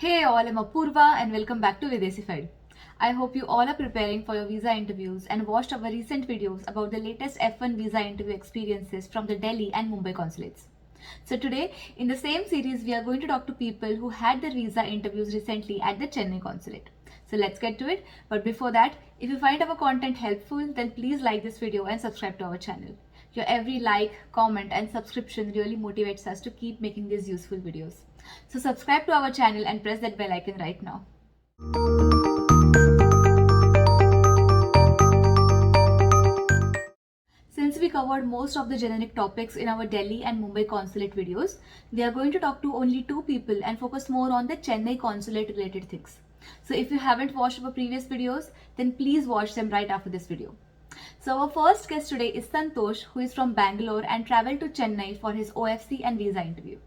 Hey all, I'm Apurva and welcome back to Videsified. I hope you all are preparing for your visa interviews and watched our recent videos about the latest F1 visa interview experiences from the Delhi and Mumbai consulates. So today, in the same series, we are going to talk to people who had their visa interviews recently at the Chennai consulate. So let's get to it. But before that, if you find our content helpful, then please like this video and subscribe to our channel. Your every like, comment and subscription really motivates us to keep making these useful videos. So subscribe to our channel and press that bell icon right now. Since we covered most of the generic topics in our Delhi and Mumbai consulate videos, we are going to talk to only two people and focus more on the Chennai consulate related things. So if you haven't watched our previous videos, then please watch them right after this video. So our first guest today is Santosh, who is from Bangalore and traveled to Chennai for his OFC and visa interview.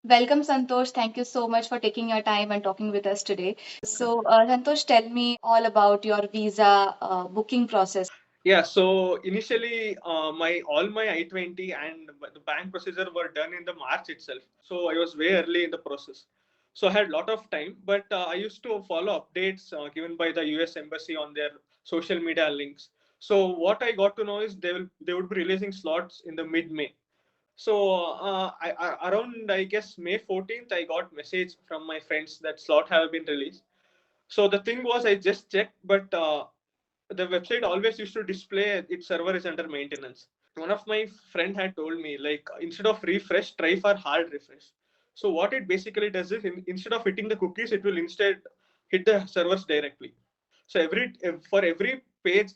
Welcome, Santosh. Thank you so much for taking your time and talking with us today. So, Santosh, tell me all about your visa booking process. Yeah, so initially, my all my I-20 and the bank procedure were done in the March itself. So I was way early in the process. So I had a lot of time, but I used to follow updates given by the US Embassy on their social media links. So what I got to know is they would be releasing slots in the mid-May. So around I guess May 14th, I got message from my friends that slot have been released. So the thing was, I just checked, but the website always used to display its server is under maintenance. One of my friend had told me like instead of refresh, try for hard refresh. So what it basically does is instead of hitting the cookies, it will instead hit the servers directly. So for every page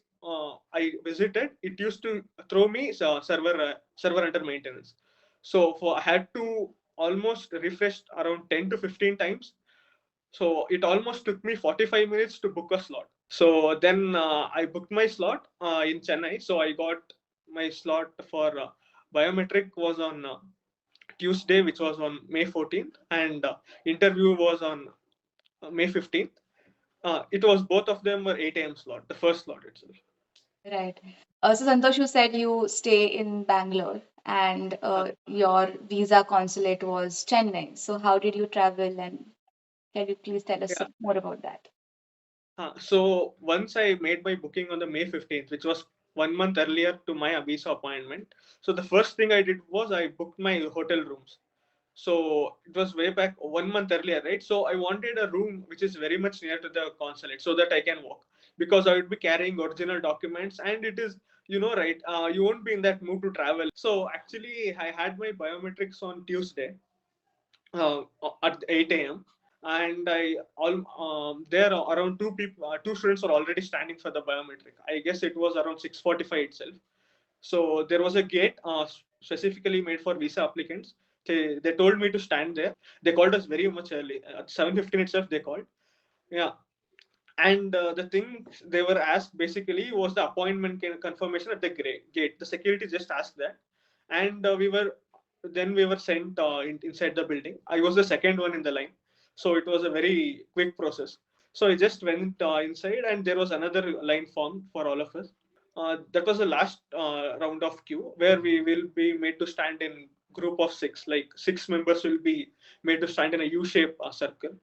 I visited, it used to throw me server under maintenance. So I had to almost refresh around 10 to 15 times, so it almost took me 45 minutes to book a slot. So then I booked my slot in Chennai. So I got my slot for biometric was on Tuesday, which was on May 14th, and interview was on May 15th. It was both of them were 8 a.m. slot, the first slot itself. Right. So, Santosh, you said you stay in Bangalore and your visa consulate was Chennai. So, how did you travel and can you please tell us Yeah. more about that? So once I made my booking on the May 15th, which was 1 month earlier to my visa appointment. So the first thing I did was I booked my hotel rooms. So it was way back 1 month earlier, right? So I wanted a room which is very much near to the consulate so that I can walk, because I would be carrying original documents, and it is, right, you won't be in that mood to travel. So actually I had my biometrics on Tuesday at 8 a.m. And I all there are around two students are already standing for the biometric. I guess it was around 6:45 itself. So there was a gate specifically made for visa applicants. They told me to stand there. They called us very much early. At 7:15 itself, they called. Yeah. And the thing they were asked basically was the appointment confirmation at the gate. The security just asked that. And we were sent inside the building. I was the second one in the line. So it was a very quick process. So I just went inside, and there was another line formed for all of us. That was the last round of queue where we will be made to stand in group of six. Like 6 members will be made to stand in a U-shaped circle.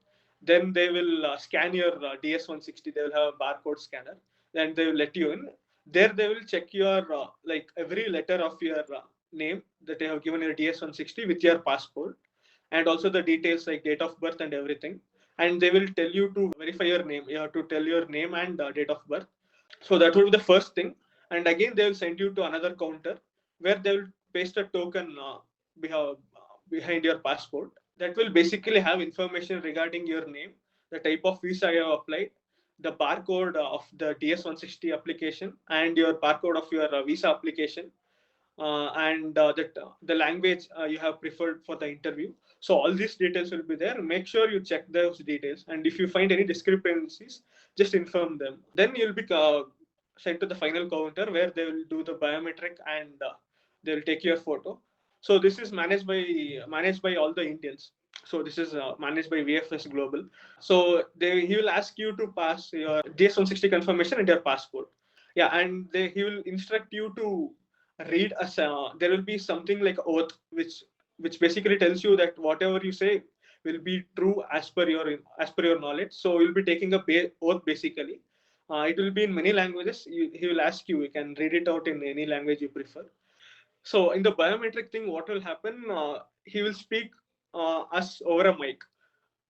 Then they will scan your DS-160. They will have a barcode scanner. Then they will let you in. There they will check your like every letter of your name that they have given your DS-160 with your passport, and also the details like date of birth and everything. And they will tell you to verify your name. You have to tell your name and date of birth. So that will be the first thing. And again, they will send you to another counter where they will paste a token behind your passport that will basically have information regarding your name, the type of visa you have applied, the barcode of the DS-160 application, and your barcode of your visa application, and the language you have preferred for the interview. So all these details will be there. Make sure you check those details, and if you find any discrepancies, just inform them. Then you'll be sent to the final counter where they will do the biometric, and they will take your photo. So this is managed by all the Indians. So this is managed by VFS Global. So he will ask you to pass your DS-160 confirmation and your passport. Yeah, and he will instruct you to read there will be something like oath, which basically tells you that whatever you say will be true as per your knowledge. So you'll be taking a oath basically. It will be in many languages. He will ask you. You can read it out in any language you prefer. So in the biometric thing, what will happen? He will speak us over a mic,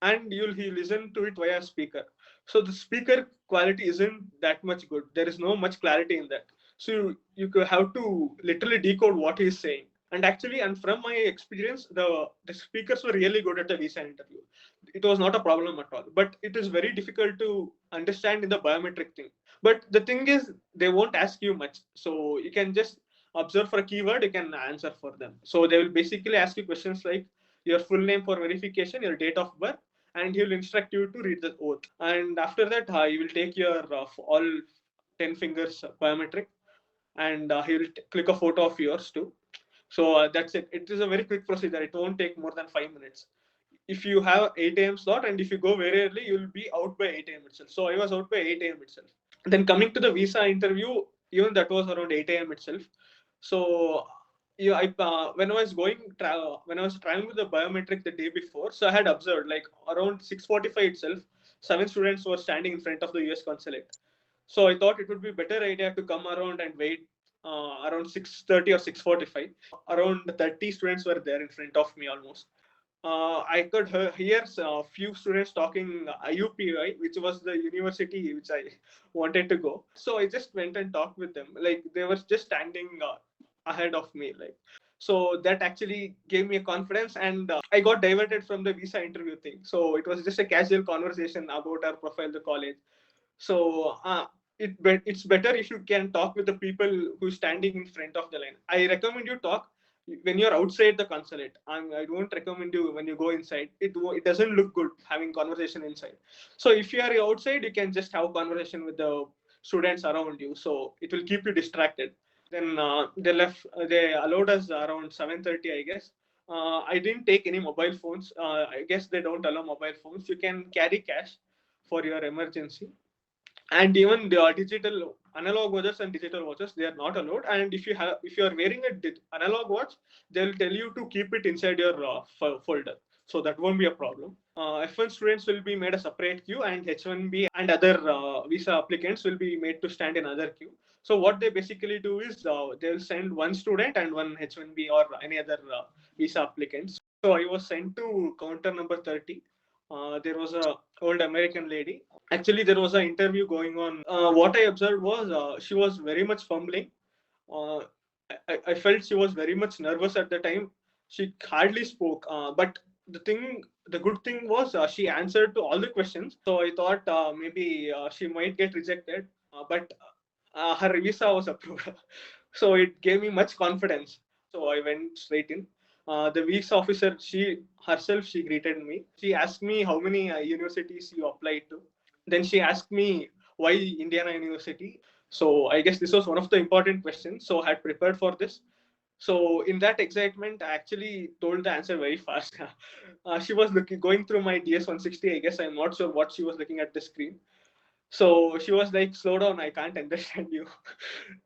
and he listen to it via speaker. So the speaker quality isn't that much good. There is no much clarity in that. So you have to literally decode what he's saying. And actually, and from my experience, the speakers were really good at the visa interview. It was not a problem at all. But it is very difficult to understand in the biometric thing. But the thing is, they won't ask you much. So you can just observe for a keyword, you can answer for them. So they will basically ask you questions like your full name for verification, your date of birth, and he will instruct you to read the oath. And after that, he will take your all 10 fingers biometric, and he will click a photo of yours too. So that's it. It is a very quick procedure. It won't take more than 5 minutes. If you have 8 a.m. slot and if you go very early, you'll be out by 8 a.m. itself. So I was out by 8 a.m. itself. Then coming to the visa interview, even that was around 8 a.m. itself. So yeah, when I was traveling with the biometric the day before, so I had observed like around 6:45 itself, 7 students were standing in front of the US consulate. So I thought it would be better idea to come around and wait around 6:30 or 6:45. Around 30 students were there in front of me almost. I could hear a few students talking IUPUI, which was the university which I wanted to go. So I just went and talked with them. Like they were just standing ahead of me. Like so that actually gave me a confidence, and I got diverted from the visa interview thing. So it was just a casual conversation about our profile, the college. So it's better if you can talk with the people who's standing in front of the line. I recommend you talk when you're outside the consulate. I don't recommend you when you go inside. It doesn't look good having conversation inside. So if you are outside, you can just have conversation with the students around you. So it will keep you distracted. Then they allowed us around 7:30, I guess. I didn't take any mobile phones. I guess they don't allow mobile phones. You can carry cash for your emergency, and even the digital analog watches and digital watches, they are not allowed. And if you are wearing a analog watch, they'll tell you to keep it inside your folder, so that won't be a problem. F1 students will be made a separate queue, and H1B and other visa applicants will be made to stand in other queue. So what they basically do is they'll send one student and one H1B or any other visa applicants. So I was sent to counter number 30. There was a old American lady. Actually, there was an interview going on. What I observed was she was very much fumbling. Uh, I felt she was very much nervous at the time. She hardly spoke. But the good thing was she answered to all the questions. So I thought maybe she might get rejected. But her visa was approved. So it gave me much confidence. So I went straight in. The visa officer, she greeted me. She asked me how many universities you applied to. Then she asked me why Indiana University. So I guess this was one of the important questions. So I had prepared for this. So in that excitement, I actually told the answer very fast. She was going through my DS 160. I guess I'm not sure what she was looking at the screen. So she was like, slow down, I can't understand you.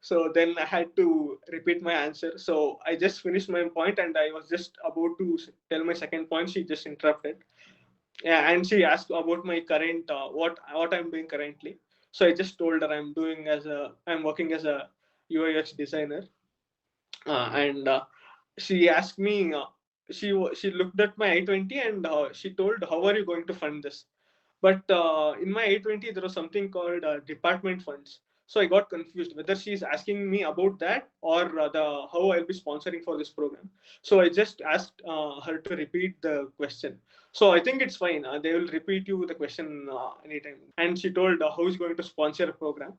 So then I had to repeat my answer. So I just finished my point and I was just about to tell my second point. She just interrupted. Yeah, and she asked about my current what I'm doing currently. So I just told her I'm working as a UI/UX designer. And she asked me. She looked at my I-20 and she told, "How are you going to fund this?" But in my I-20, there was something called department funds. So I got confused whether she's asking me about that or the how I'll be sponsoring for this program. So I just asked her to repeat the question. So I think it's fine. They will repeat you the question anytime. And she told who is going to sponsor a program.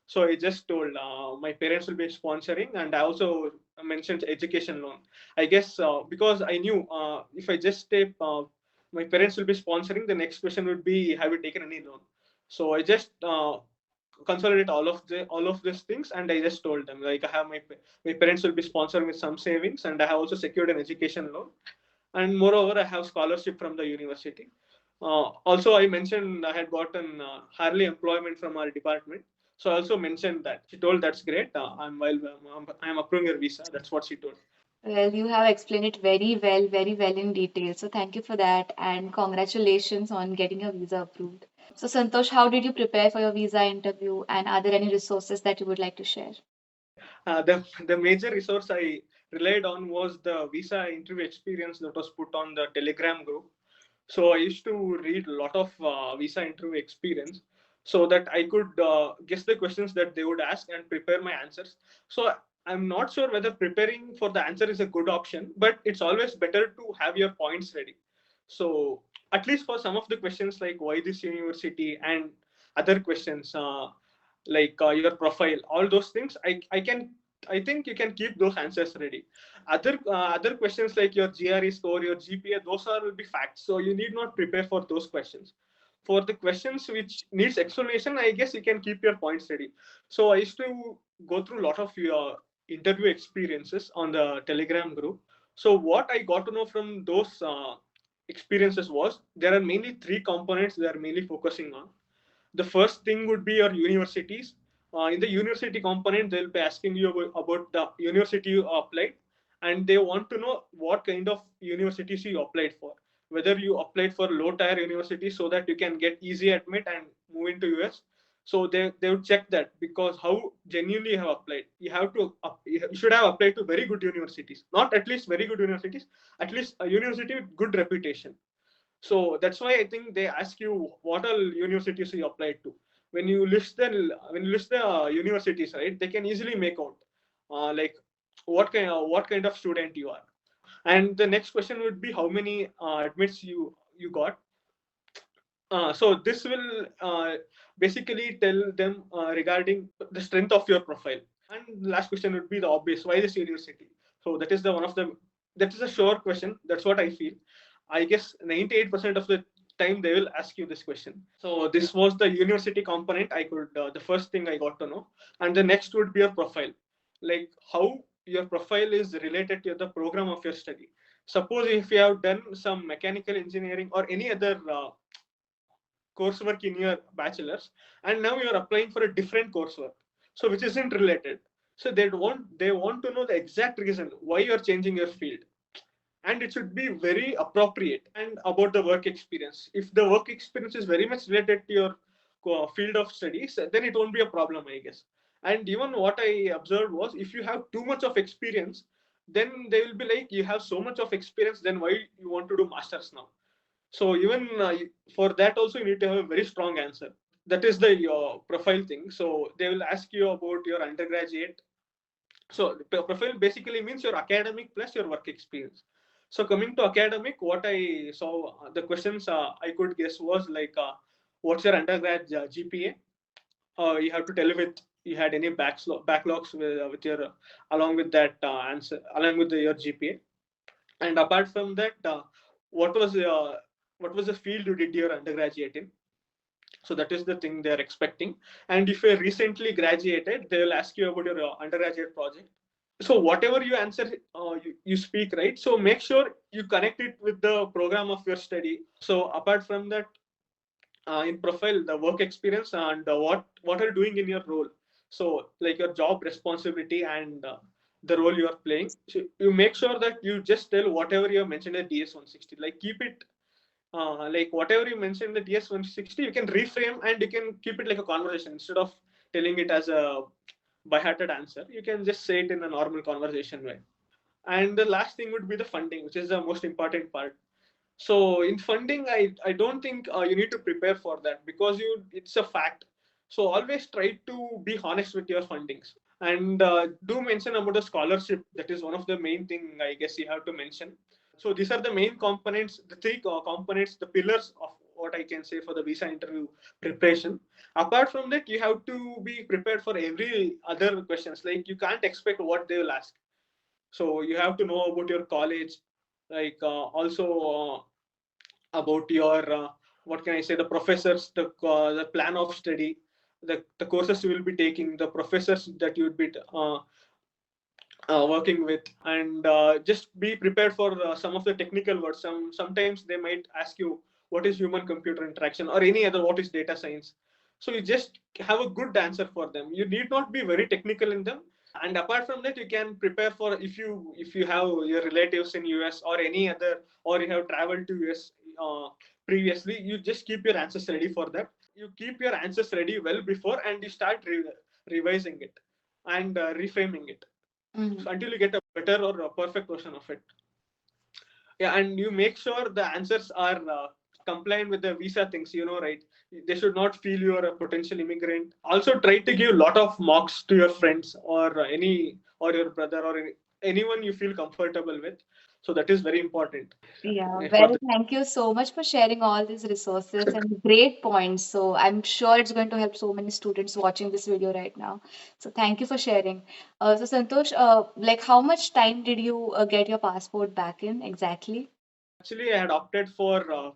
So I just told my parents will be sponsoring, and I also mentioned education loan. I guess because I knew if I just say my parents will be sponsoring, the next question would be, have you taken any loan? So I just consolidate all of these things, and I just told them like I have my parents will be sponsoring with some savings, and I have also secured an education loan, and moreover I have scholarship from the university. Also, I mentioned I had gotten Harley employment from our department. So I also mentioned that. She told, that's great. I'm approving your visa. That's what she told. Well, you have explained it very well in detail. So thank you for that, and congratulations on getting your visa approved. So Santosh, how did you prepare for your visa interview, and are there any resources that you would like to share? The major resource I relied on was the visa interview experience that was put on the Telegram group. So I used to read a lot of visa interview experience so that I could guess the questions that they would ask and prepare my answers. So I'm not sure whether preparing for the answer is a good option, but it's always better to have your points ready. So at least for some of the questions like why this university and other questions like your profile, all those things, I think you can keep those answers ready. Other questions like your GRE score, your GPA, those are will be facts. So you need not prepare for those questions. For the questions which needs explanation, I guess you can keep your points ready. So I used to go through a lot of your interview experiences on the Telegram group. So what I got to know from those experiences was there are mainly three components they are mainly focusing on. The first thing would be your universities. In the university component, they'll be asking you about the university you applied, and they want to know what kind of universities you applied for. Whether you applied for low tier universities so that you can get easy admit and move into US. So they would check that because how genuinely you have applied. You have to you should have applied to very good universities, not at least very good universities, at least a university with good reputation. So that's why I think they ask you what all universities you applied to. When you list the universities, right, they can easily make out like what kind of student you are. And the next question would be how many admits you got. So this will basically tell them regarding the strength of your profile. And the last question would be the obvious: why this university? So that is the one of the that is a sure question. That's what I feel. I guess 98% of the time they will ask you this question. So this was the university component. The first thing I got to know, and the next would be your profile, like how your profile is related to the program of your study. Suppose if you have done some mechanical engineering or any other coursework in your bachelor's, and now you're applying for a different coursework, so which isn't related. So they want to know the exact reason why you're changing your field, and it should be very appropriate. And about the work experience, if the work experience is very much related to your field of studies, then it won't be a problem, I guess. And even what I observed was if you have too much of experience, then they will be like, you have so much of experience, then why you want to do masters now? So even for that also you need to have a very strong answer. That is the your profile thing. So they will ask you about your undergraduate. So the profile basically means your academic plus your work experience. So coming to academic, what I saw the questions I could guess was like, what's your undergrad GPA? You have to tell if you had any backlogs with your along with that answer along with your GPA. And apart from that, what was uh, what was the field you did your undergraduate in? So that is the thing they're expecting. And if you recently graduated, they will ask you about your undergraduate project. So whatever you answer, you speak, right? So make sure you connect it with the program of your study. So apart from that, in profile, the work experience and what are you doing in your role. So like your job responsibility and the role you are playing. So you make sure that you just tell whatever you have mentioned at DS 160. Like keep it like whatever you mentioned in the DS 160, you can reframe and you can keep it like a conversation instead of telling it as a by-hearted answer. You can just say it in a normal conversation way. And the last thing would be the funding, which is the most important part. So in funding, I don't think you need to prepare for that because it's a fact. So always try to be honest with your fundings, and do mention about the scholarship. That is one of the main thing I guess you have to mention. So these are the main components, the three components, the pillars of what I can say for the visa interview preparation. Apart from that, you have to be prepared for every other questions. Like you can't expect what they will ask. So you have to know about your college, like also about your what can I say, the professors, the plan of study, the courses you will be taking, the professors that you would be working with, and just be prepared for some of the technical words. Sometimes they might ask you what is human computer interaction or any other, what is data science. So you just have a good answer for them. You need not be very technical in them. And apart from that, you can prepare for, if you have your relatives in US or any other, or you have traveled to US previously, you just keep your answers ready for that. You keep your answers ready well before, and you start revising it and reframing it, Mhm. so until you get a better or a perfect version of it. Yeah, and you make sure the answers are compliant with the visa things, right? They should not feel you are a potential immigrant. Also try to give a lot of mocks to your friends, or or your brother, or anyone you feel comfortable with. So that is very important Yeah, for well, the. thank you so much for sharing all these resources and great points. So I'm sure it's going to help so many students watching this video right now. So thank you for sharing. So Santosh, like how much time did you get your passport back in exactly? Actually, I had opted for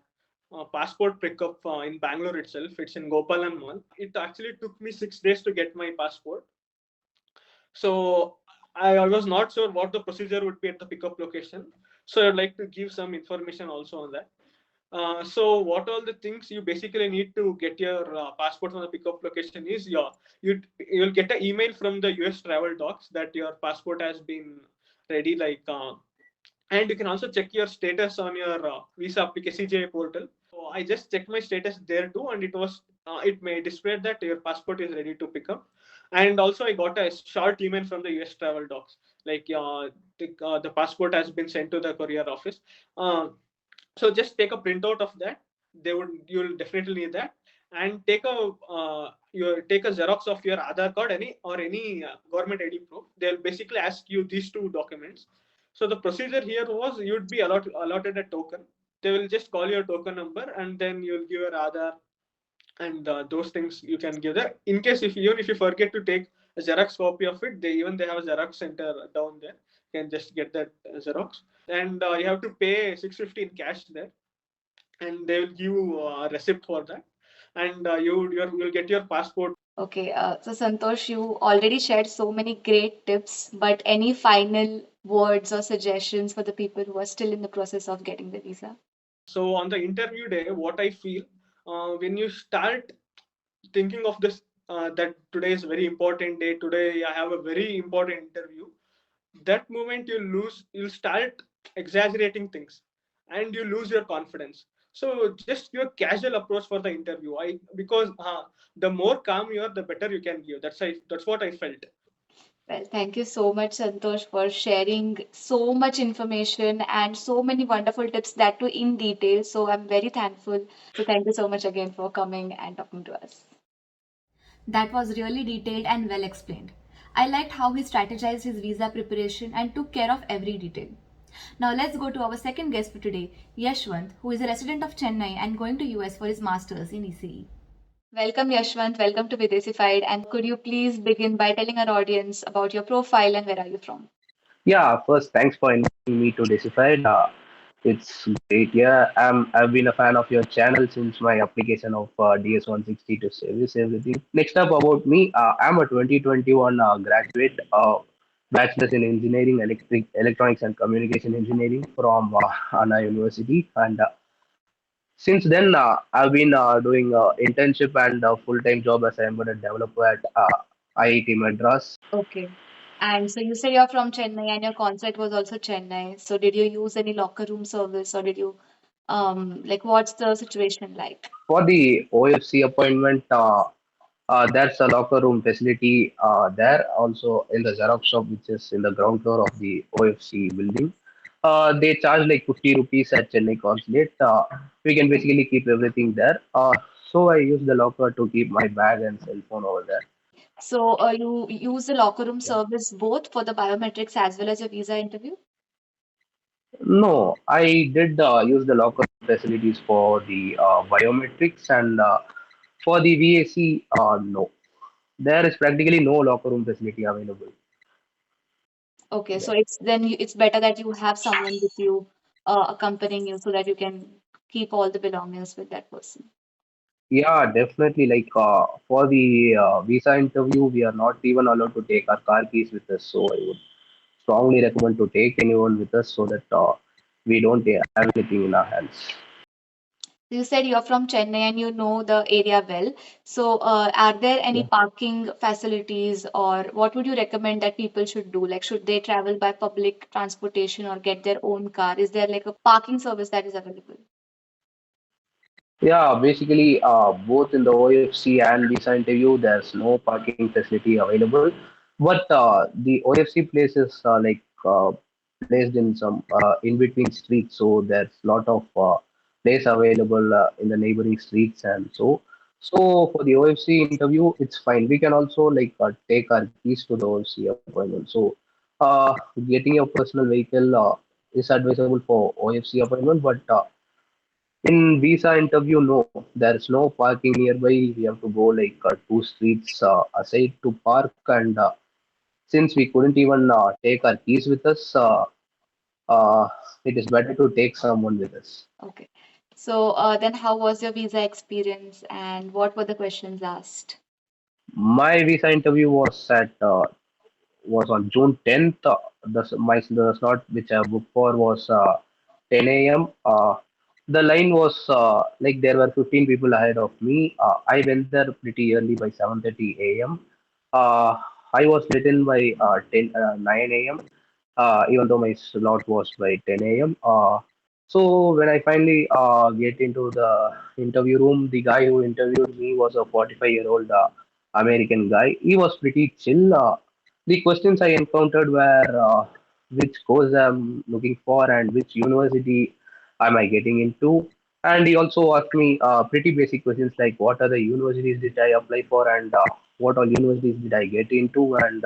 passport pickup in Bangalore itself. It's in Gopalan Mall. It actually took me 6 days to get my passport. So I was not sure what the procedure would be at the pickup location. So I'd like to give some information also on that. So what all the things you basically need to get your passport from the pickup location is, you'll get an email from the US travel docs that your passport has been ready, and you can also check your status on your visa application CJ portal. So I just checked my status there too, and it may display that your passport is ready to pick up. And also I got a short email from the US travel docs, like the passport has been sent to the courier office. Uh, so just take a printout of that. You'll definitely need that, and take a Xerox of your Aadhaar card, any government ID proof. They'll basically ask you these two documents. So the procedure here was, you'd be allotted a token. They will just call your token number, and then you'll give your Aadhaar, and those things you can give there. In case, if you forget to take a Xerox copy of it, they have a Xerox center down there. You can just get that Xerox, and you have to pay 650 in cash there, and they will give you a receipt for that, and you'll get your passport. Okay, so Santosh, you already shared so many great tips, but any final words or suggestions for the people who are still in the process of getting the visa? So on the interview day, what I feel, when you start thinking of this, that today is a very important day, today I have a very important interview, that moment you'll start exaggerating things, and you lose your confidence. So just your casual approach for the interview. I Because the more calm you are, the better you can give. That's what I felt. Well, thank you so much, Santosh, for sharing so much information and so many wonderful tips that too in detail. So I'm very thankful. So thank you so much again for coming and talking to us. That was really detailed and well explained. I liked how he strategized his visa preparation and took care of every detail. Now let's go to our second guest for today, Yashwant, who is a resident of Chennai and going to US for his masters in ECE. Welcome, Yashwant. Welcome to Videsified. And could you please begin by telling our audience about your profile and where are you from? Yeah, first, thanks for inviting me to Decified. It's great. Yeah, I've been a fan of your channel since my application of DS160 to service everything. Next up about me, I'm a 2021 graduate, bachelor's in engineering, electronics and communication engineering from Anna University, and since then I've been doing internship and full-time job as an embedded developer at IIT Madras. Okay. And so you said you're from Chennai and your concert was also Chennai. So did you use any locker room service or did you like what's the situation like? For the OFC appointment, there's a locker room facility there also in the Xerox shop, which is in the ground floor of the OFC building. They charge like 50 rupees at Chennai consulate. We can basically keep everything there. So I use the locker to keep my bag and cell phone over there. So you use the locker room Yeah. service both for the biometrics as well as your visa interview? No, I did use the locker facilities for the biometrics and for the VAC, no. There is practically no locker room facility available. Okay, Yeah. so it's better that you have someone with you accompanying you so that you can keep all the belongings with that person. Yeah, definitely. Like for the visa interview, we are not even allowed to take our car keys with us. So I would strongly recommend to take anyone with us so that we don't have anything in our hands. You said you're from Chennai and you know the area well. So, are there any Yeah. parking facilities, or what would you recommend that people should do? Like, should they travel by public transportation or get their own car? Is there like a parking service that is available? Yeah, basically, both in the OFC and visa interview, there's no parking facility available. But the OFC place is placed in some in between streets, so there's lot of place available in the neighboring streets and so. So for the OFC interview, it's fine. We can also take our keys to the OFC appointment. So uh, getting a personal vehicle is advisable for OFC appointment, but in visa interview, no, there's no parking nearby. We have to go two streets aside to park, and since we couldn't even take our keys with us, uh, it is better to take someone with us. Okay. So, then how was your visa experience and what were the questions asked? My visa interview was on June 10th. The slot which I booked for was 10 a.m. The line was there were 15 people ahead of me. I went there pretty early by 7:30 a.m. Uh, I was let in by 9 a.m. Even though my slot was by 10 a.m. So when I finally get into the interview room, the guy who interviewed me was a 45-year-old American guy. He was pretty chill. The questions I encountered were which course I'm looking for and which university am I getting into. And he also asked me pretty basic questions like what are the universities did I apply for and what all universities did I get into. And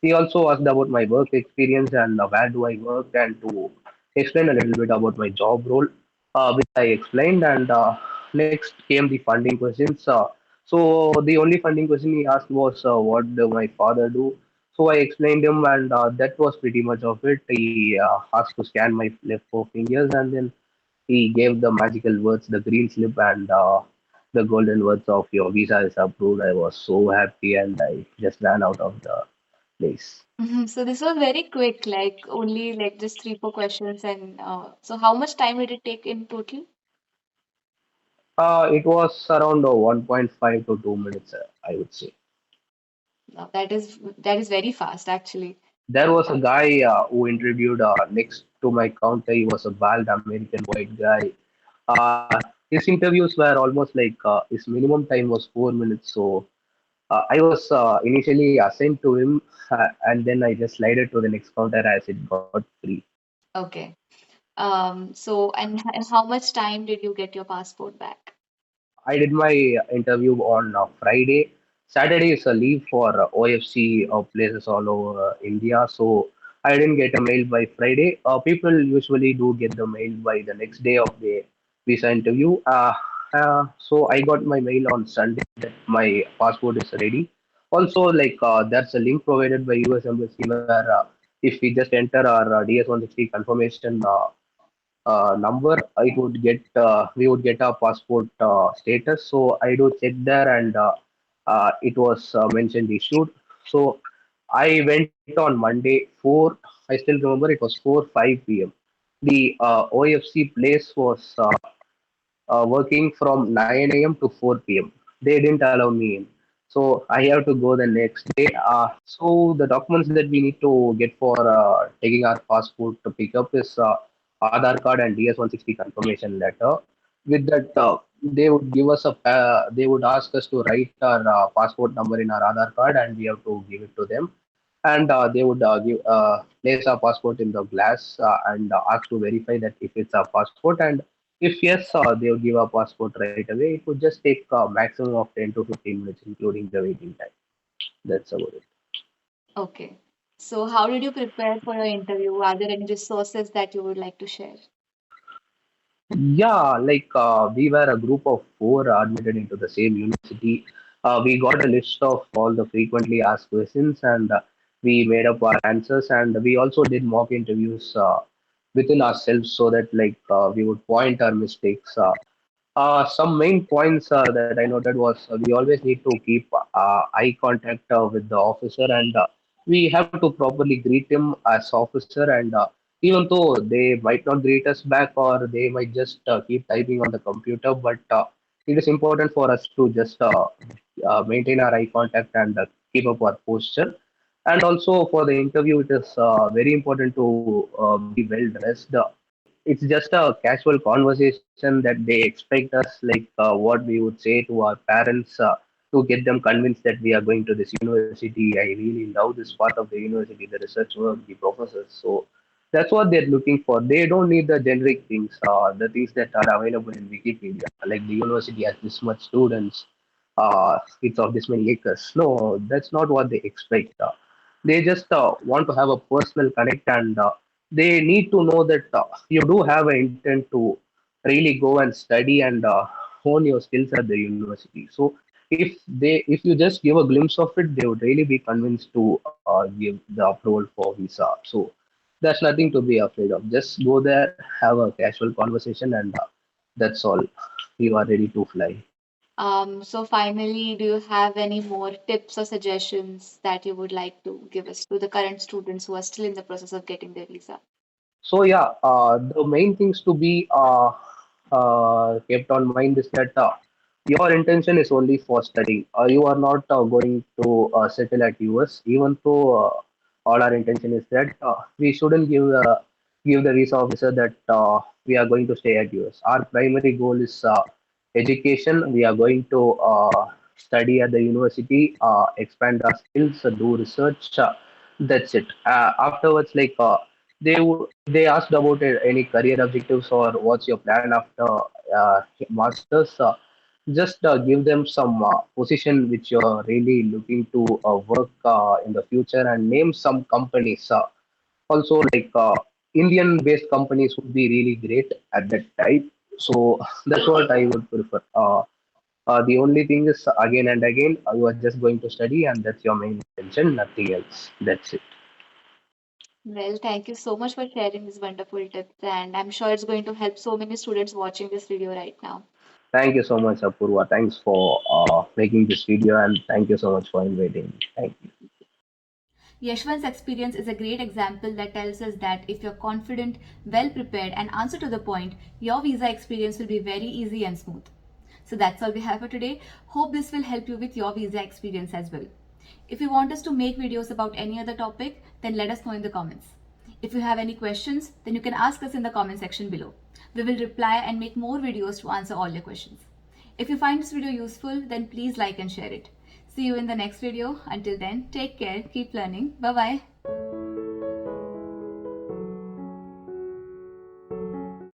he also asked about my work experience and where do I work and to explain a little bit about my job role, which I explained. And next came the funding questions. So the only funding question he asked was what do my father do. So I explained him, and that was pretty much of it. He asked to scan my left four fingers, and then he gave the magical words, the green slip, and the golden words of your visa is approved. I was so happy, and I just ran out of the place. So this was very quick, like only like just three, four questions. And so how much time did it take in total? It was around 1.5 to 2 minutes, I would say. That is very fast actually. There was a guy who interviewed next to my counter. He was a bald American white guy. His interviews were almost his minimum time was 4 minutes. So I was initially assigned to him, and then I just slided to the next counter as it got free. Okay. So and how much time did you get your passport back? I did my interview on Friday. Saturday is a leave for OFC places all over India, so I didn't get a mail by Friday. People usually do get the mail by the next day of the visa interview. So I got my mail on Sunday that my passport is ready. Also, there's a link provided by US Embassy where if we just enter our DS-160 confirmation number, it would get we would get our passport status. So I do check there, and it was mentioned issued. So I went on Monday 4. I still remember it was 4:05 p.m. The OFC place was working from 9 a.m. to 4 p.m. They didn't allow me in. So I have to go the next day. So the documents that we need to get for taking our passport to pick up is Aadhaar card and DS-160 confirmation letter. With that, they would give us they would ask us to write our passport number in our Aadhaar card, and we have to give it to them. And they would place our passport in the glass and ask to verify that if it's our passport. And if yes, they would give a passport right away. It would just take a maximum of 10 to 15 minutes, including the waiting time. That's about it. Okay. So how did you prepare for your interview? Are there any resources that you would like to share? Yeah, we were a group of four admitted into the same university. We got a list of all the frequently asked questions, and we made up our answers. And we also did mock interviews within ourselves so that we would point our mistakes. Some main points that I noted was we always need to keep eye contact with the officer, and we have to properly greet him as officer. And even though they might not greet us back or they might just keep typing on the computer, but it is important for us to just maintain our eye contact and keep up our posture. And also for the interview, it is very important to be well dressed. It's just a casual conversation that they expect us, like what we would say to our parents to get them convinced that we are going to this university. I really love this part of the university, the research work, the professors. So that's what they're looking for. They don't need the generic things, the things that are available in Wikipedia, like the university has this much students, it's of this many acres. No, that's not what they expect. They just want to have a personal connect, and they need to know that you do have an intent to really go and study and hone your skills at the university. So if you just give a glimpse of it, they would really be convinced to give the approval for visa. So there's nothing to be afraid of. Just go there, have a casual conversation, and that's all. You are ready to fly. So finally, do you have any more tips or suggestions that you would like to give us to the current students who are still in the process of getting their visa? So yeah, the main things to be kept on mind is that your intention is only for studying. You are not going to settle at US, even though all our intention is that we shouldn't give the visa officer that we are going to stay at US. Our primary goal is education. We are going to study at the university, expand our skills, do research. That's it. Afterwards, like they asked about any career objectives or what's your plan after masters. Just give them some position which you're really looking to work in the future, and name some companies. Also, like Indian-based companies would be really great at that time. So that's what I would prefer. The only thing is, again and again, you are just going to study, and that's your main intention, nothing else. That's it. Well, thank you so much for sharing these wonderful tips, and I'm sure it's going to help so many students watching this video right now. Thank you so much, Apurva. Thanks for making this video, and thank you so much for inviting me. Thank you. Yashwant's experience is a great example that tells us that if you're confident, well prepared, and answer to the point, your visa experience will be very easy and smooth. So that's all we have for today. Hope this will help you with your visa experience as well. If you want us to make videos about any other topic, then let us know in the comments. If you have any questions, then you can ask us in the comment section below. We will reply and make more videos to answer all your questions. If you find this video useful, then please like and share it. See you in the next video. Until then, take care, keep learning. Bye bye.